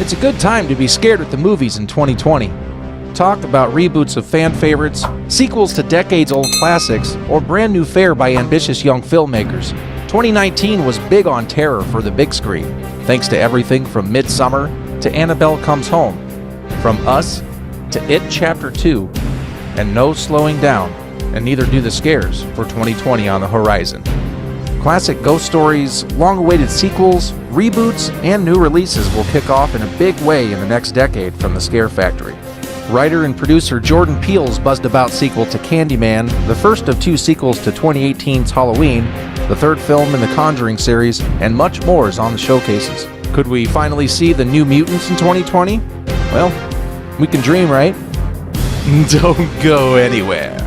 It's a good time to be scared at the movies in 2020. Talk about reboots of fan favorites, sequels to decades-old classics, or brand new fare by ambitious young filmmakers. 2019 was big on terror for the big screen, thanks to everything from Midsummer to Annabelle Comes Home, from Us to It Chapter 2, and no slowing down, and neither do the scares for 2020 on the horizon. Classic ghost stories, long-awaited sequels, reboots, and new releases will kick off in a big way in the next decade from the Scare Factory. Writer and producer Jordan Peele's buzzed-about sequel to Candyman, the first of 2 sequels to 2018's Halloween, the 3rd film in the Conjuring series, and much more is on the showcases. Could we finally see the New Mutants in 2020? Well, we can dream, right? Don't go anywhere,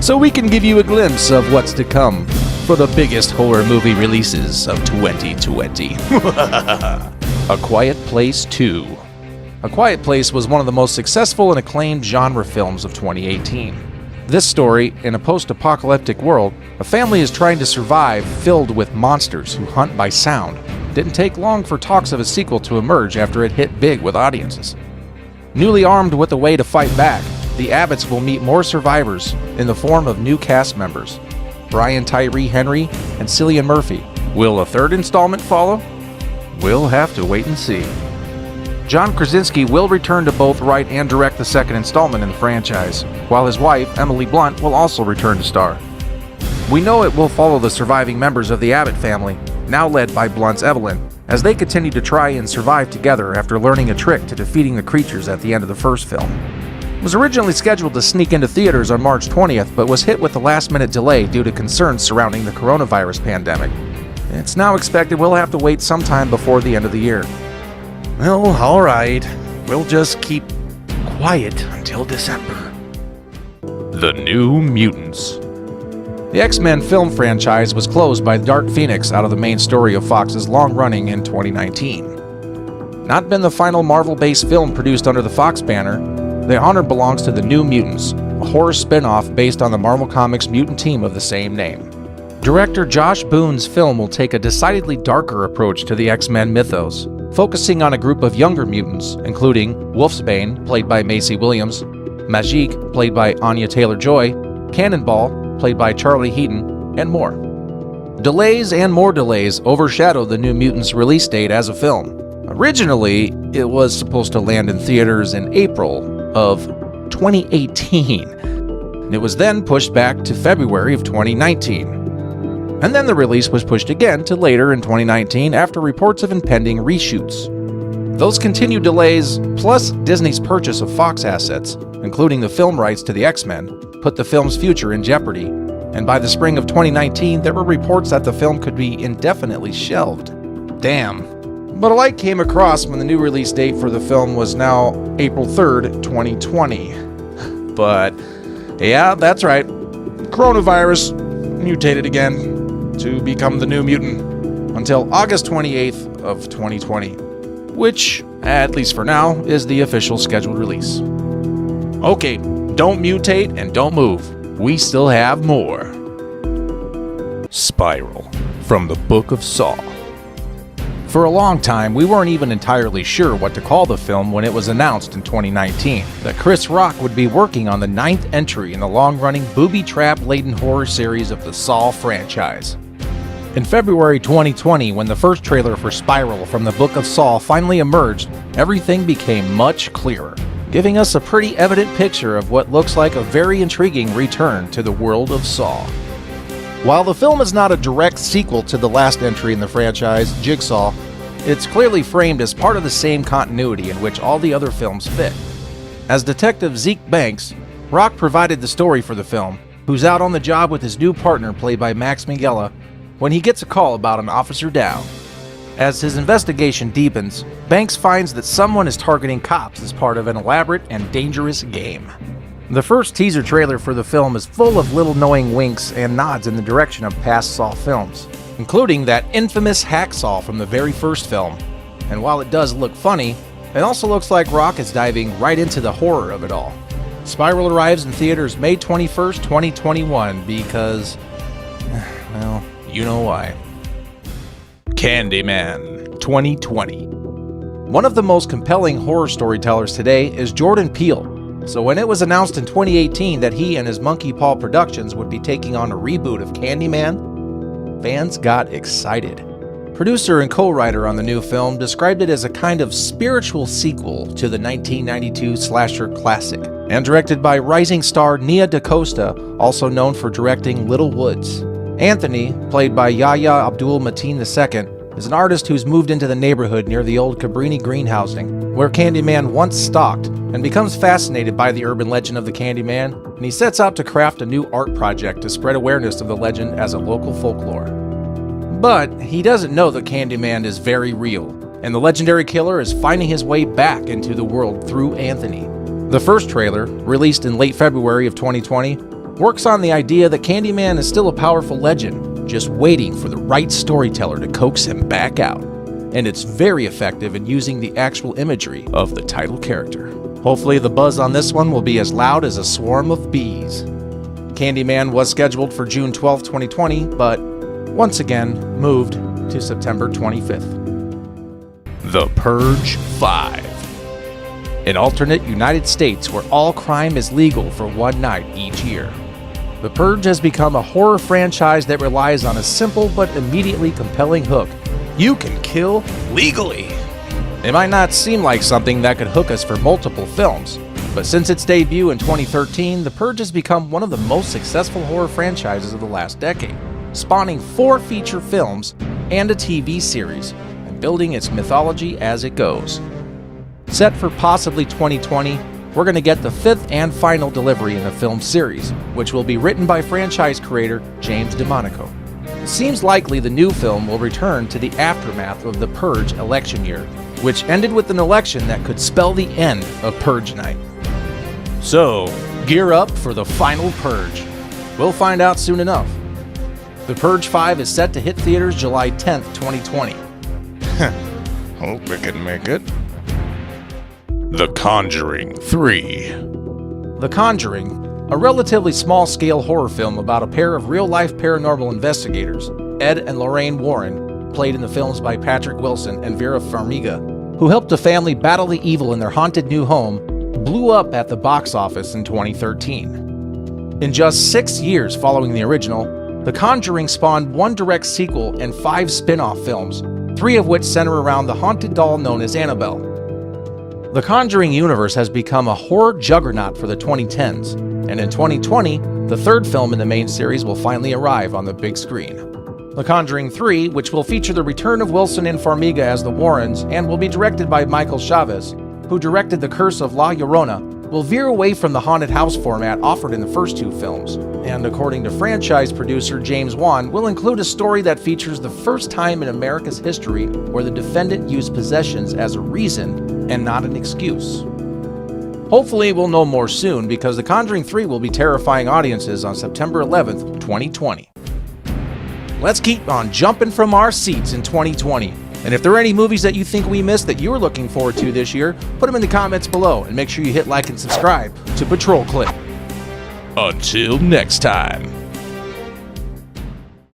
so we can give you a glimpse of what's to come for the biggest horror movie releases of 2020. A Quiet Place 2. A Quiet Place was one of the most successful and acclaimed genre films of 2018. This story, in a post-apocalyptic world, a family is trying to survive filled with monsters who hunt by sound. Didn't take long for talks of a sequel to emerge after it hit big with audiences. Newly armed with a way to fight back, the Abbotts will meet more survivors in the form of new cast members, Brian Tyree Henry and Cillian Murphy. Will a 3rd installment follow? We'll have to wait and see. John Krasinski will return to both write and direct the 2nd installment in the franchise, while his wife, Emily Blunt, will also return to star. We know it will follow the surviving members of the Abbott family, now led by Blunt's Evelyn, as they continue to try and survive together after learning a trick to defeating the creatures at the end of the first film. It was originally scheduled to sneak into theaters on March 20th, but was hit with a last-minute delay due to concerns surrounding the coronavirus pandemic. It's now expected we'll have to wait sometime before the end of the year. Well, alright. We'll just keep quiet until December. The New Mutants. The X-Men film franchise was closed by Dark Phoenix out of the main story of Fox's long running in 2019. Not been the final Marvel-based film produced under the Fox banner, the honor belongs to The New Mutants, a horror spin-off based on the Marvel Comics mutant team of the same name. Director Josh Boone's film will take a decidedly darker approach to the X-Men mythos, focusing on a group of younger mutants, including Wolfsbane, played by Maisie Williams, Magique, played by Anya Taylor-Joy, Cannonball, played by Charlie Heaton, and more. Delays and more delays overshadowed The New Mutants' release date as a film. Originally, it was supposed to land in theaters in April of 2018. It was then pushed back to February of 2019. And then the release was pushed again to later in 2019 after reports of impending reshoots. Those continued delays, plus Disney's purchase of Fox assets, including the film rights to the X-Men, put the film's future in jeopardy, and by the spring of 2019 there were reports that the film could be indefinitely shelved. Damn. But a light came across when the new release date for the film was now April 3rd, 2020. But, yeah, that's right. Coronavirus mutated again to become the New Mutant until August 28th of 2020, which, at least for now, is the official scheduled release. Okay, don't mutate and don't move. We still have more. Spiral, from the Book of Saw. For a long time, we weren't even entirely sure what to call the film when it was announced in 2019 that Chris Rock would be working on the 9th entry in the long-running booby-trap-laden horror series of the Saw franchise. In February 2020, when the first trailer for Spiral from the Book of Saw finally emerged, everything became much clearer, giving us a pretty evident picture of what looks like a very intriguing return to the world of Saw. While the film is not a direct sequel to the last entry in the franchise, Jigsaw, it's clearly framed as part of the same continuity in which all the other films fit. As Detective Zeke Banks, Rock provided the story for the film, who's out on the job with his new partner played by Max Minghella, when he gets a call about an officer down. As his investigation deepens, Banks finds that someone is targeting cops as part of an elaborate and dangerous game. The first teaser trailer for the film is full of little knowing winks and nods in the direction of past Saw films, including that infamous hacksaw from the very first film. And while it does look funny, it also looks like Rock is diving right into the horror of it all. Spiral arrives in theaters May 21st, 2021 because, well, you know why. Candyman 2020. One of the most compelling horror storytellers today is Jordan Peele. So when it was announced in 2018 that he and his Monkey Paw Productions would be taking on a reboot of Candyman, fans got excited. Producer and co-writer on the new film described it as a kind of spiritual sequel to the 1992 slasher classic, and directed by rising star Nia DaCosta, also known for directing Little Woods. Anthony, played by Yahya Abdul-Mateen II, is an artist who's moved into the neighborhood near the old Cabrini greenhousing, where Candyman once stalked, and becomes fascinated by the urban legend of the Candyman, and he sets out to craft a new art project to spread awareness of the legend as a local folklore. But he doesn't know that Candyman is very real, and the legendary killer is finding his way back into the world through Anthony. The first trailer, released in late February of 2020, works on the idea that Candyman is still a powerful legend, just waiting for the right storyteller to coax him back out. And it's very effective in using the actual imagery of the title character. Hopefully the buzz on this one will be as loud as a swarm of bees. Candyman was scheduled for June 12, 2020, but once again moved to September 25th. The Purge 5. An alternate United States where all crime is legal for one night each year. The Purge has become a horror franchise that relies on a simple but immediately compelling hook. You can kill legally. It might not seem like something that could hook us for multiple films, but since its debut in 2013, The Purge has become one of the most successful horror franchises of the last decade, spawning 4 feature films and a TV series, and building its mythology as it goes. Set for possibly 2020, we're going to get the 5th and final delivery in the film series, which will be written by franchise creator James DeMonaco. It seems likely the new film will return to the aftermath of the Purge election year, which ended with an election that could spell the end of Purge Night. So, gear up for the final Purge. We'll find out soon enough. The Purge 5 is set to hit theaters July 10th, 2020. Hope we can make it. The Conjuring 3. The Conjuring, a relatively small-scale horror film about a pair of real-life paranormal investigators, Ed and Lorraine Warren, played in the films by Patrick Wilson and Vera Farmiga, who helped a family battle the evil in their haunted new home, blew up at the box office in 2013. In just 6 years following the original, The Conjuring spawned 1 direct sequel and 5 spin-off films, 3 of which center around the haunted doll known as Annabelle. The Conjuring universe has become a horror juggernaut for the 2010s, and in 2020, the 3rd film in the main series will finally arrive on the big screen. The Conjuring 3, which will feature the return of Wilson and Farmiga as the Warrens and will be directed by Michael Chavez, who directed The Curse of La Llorona, will veer away from the haunted house format offered in the first 2 films, and according to franchise producer James Wan, will include a story that features the first time in America's history where the defendant used possessions as a reason and not an excuse. Hopefully we'll know more soon, because The Conjuring 3 will be terrifying audiences on September 11th, 2020. Let's keep on jumping from our seats in 2020. And if there are any movies that you think we missed that you're looking forward to this year, put them in the comments below, and make sure you hit like and subscribe to PatrolClip. Until next time.